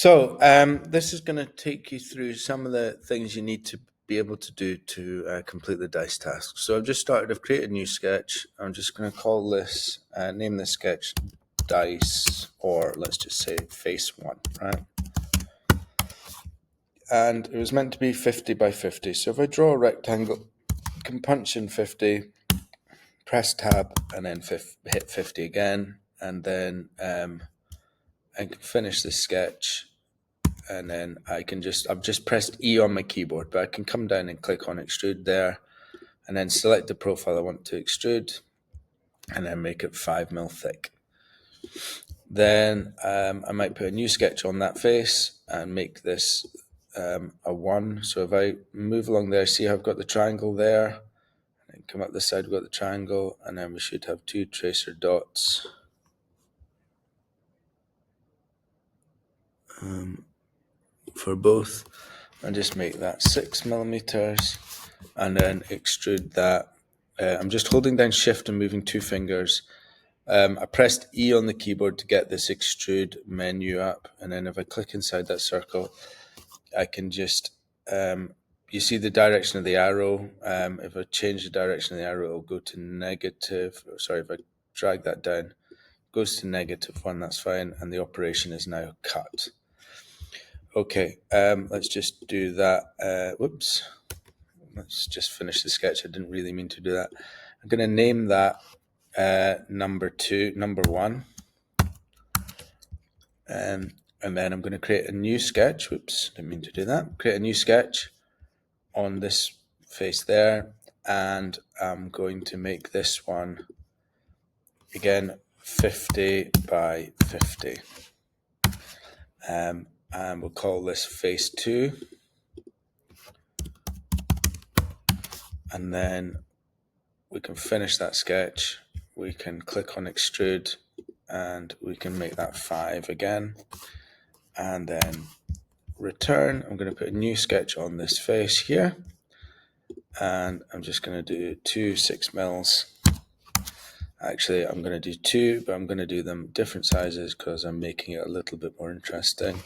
This is going to take you through some of the things you need to be able to do to complete the dice task. So I've created a new sketch. I'm just going to call this, name this sketch dice, or let's just say face 1, right? And it was meant to be 50 by 50. So if I draw a rectangle, I can punch in 50, press tab, and then hit 50 again, and then I can finish this sketch. And then I've just pressed E on my keyboard, but I can come down and click on extrude there, and then select the profile I want to extrude, and then make it 5 mil thick. Then I might put a new sketch on that face and make this a 1. So if I move along there, see how I've got the triangle there, and come up this side, we've got the triangle, and then we should have 2 tracer dots. For both, and just make that 6 millimeters, and then extrude that. I'm just holding down shift and moving 2 fingers. I pressed E on the keyboard to get this extrude menu up, and then if I click inside that circle, I can just, you see the direction of the arrow. If I change the direction of the arrow, it'll go to negative. Sorry, if I drag that down, it goes to -1, that's fine, and the operation is now cut. Okay, let's just do that. Whoops. Let's just finish the sketch. I didn't really mean to do that. I'm going to name that number 1. And then I'm going to create a new sketch. Whoops, didn't mean to do that. Create a new sketch on this face there. And I'm going to make this one, again, 50 by 50. And we'll call this face 2. And then we can finish that sketch. We can click on extrude, and we can make that 5 again. And then return. I'm going to put a new sketch on this face here. And I'm just going to do 2 6 mils. Actually, I'm going to do 2, but I'm going to do them different sizes because I'm making it a little bit more interesting.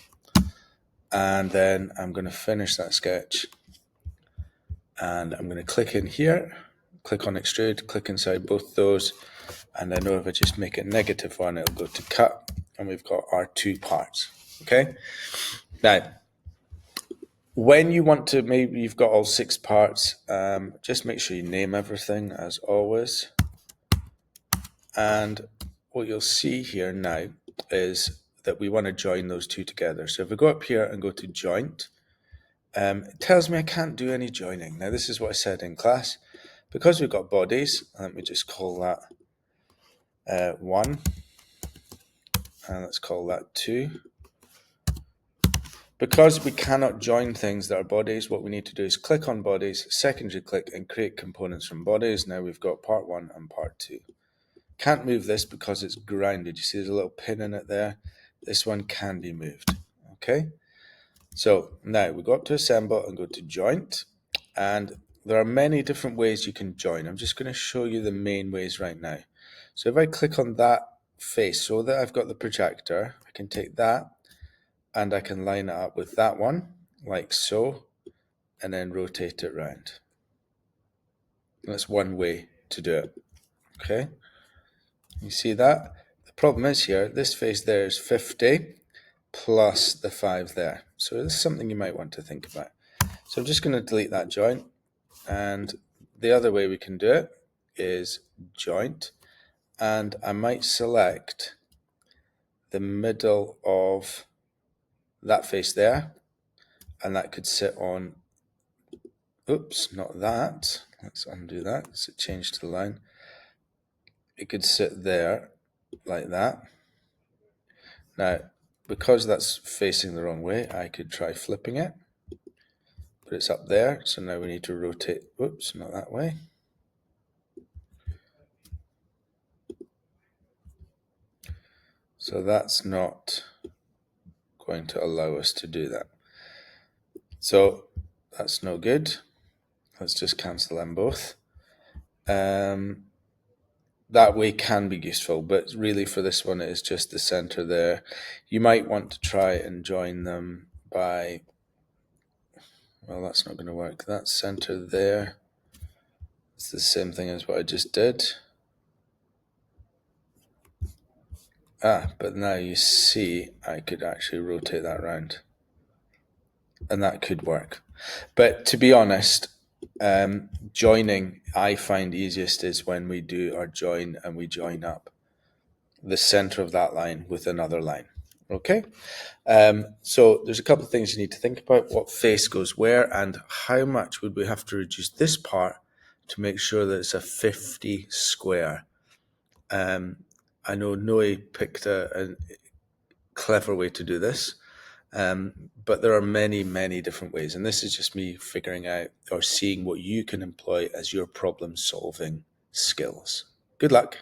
And then I'm going to finish that sketch. And I'm going to click in here, click on extrude, click inside both those. And I know if I just make it -1, it'll go to cut. And we've got our 2 parts. Okay? Now, when you want to, maybe you've got all 6 parts, just make sure you name everything as always. And what you'll see here now is that we want to join those 2 together. So if I go up here and go to joint, it tells me I can't do any joining. Now, this is what I said in class. Because we've got bodies, let me just call that 1. And let's call that 2. Because we cannot join things that are bodies, what we need to do is click on bodies, secondary click, and create components from bodies. Now we've got part 1 and part 2. Can't move this because it's grounded. You see there's a little pin in it there. This one can be moved. Okay? So now we go up to assemble and go to joint. And there are many different ways you can join. I'm just going to show you the main ways right now. So if I click on that face so that I've got the projector, I can take that and I can line it up with that one, like so, and then rotate it around. That's one way to do it. Okay? You see that? The problem is here, this face there is 50 plus the 5 there. So this is something you might want to think about. So I'm just going to delete that joint. And the other way we can do it is joint. And I might select the middle of that face there. And that could sit on, oops, not that. Let's undo that. Let's change to the line. It could sit there like that. Now, because that's facing the wrong way, I could try flipping it. But it's up there, so now we need to rotate. Whoops, not that way. So that's not going to allow us to do that. So that's no good. Let's just cancel them both. that way can be useful, but really for this one it is just the center there. You might want to try and join them by, well, that's not going to work. That center there, it's the same thing as what I just did. But now you see I could actually rotate that around, and that could work. But to be honest, joining I find easiest is when we do our join and we join up the center of that line with another line. Okay, so there's a couple of things you need to think about: what face goes where, and how much would we have to reduce this part to make sure that it's a 50 square. I know Noe picked a clever way to do this, but there are many, many different ways, and this is just me figuring out or seeing what you can employ as your problem-solving skills. Good luck.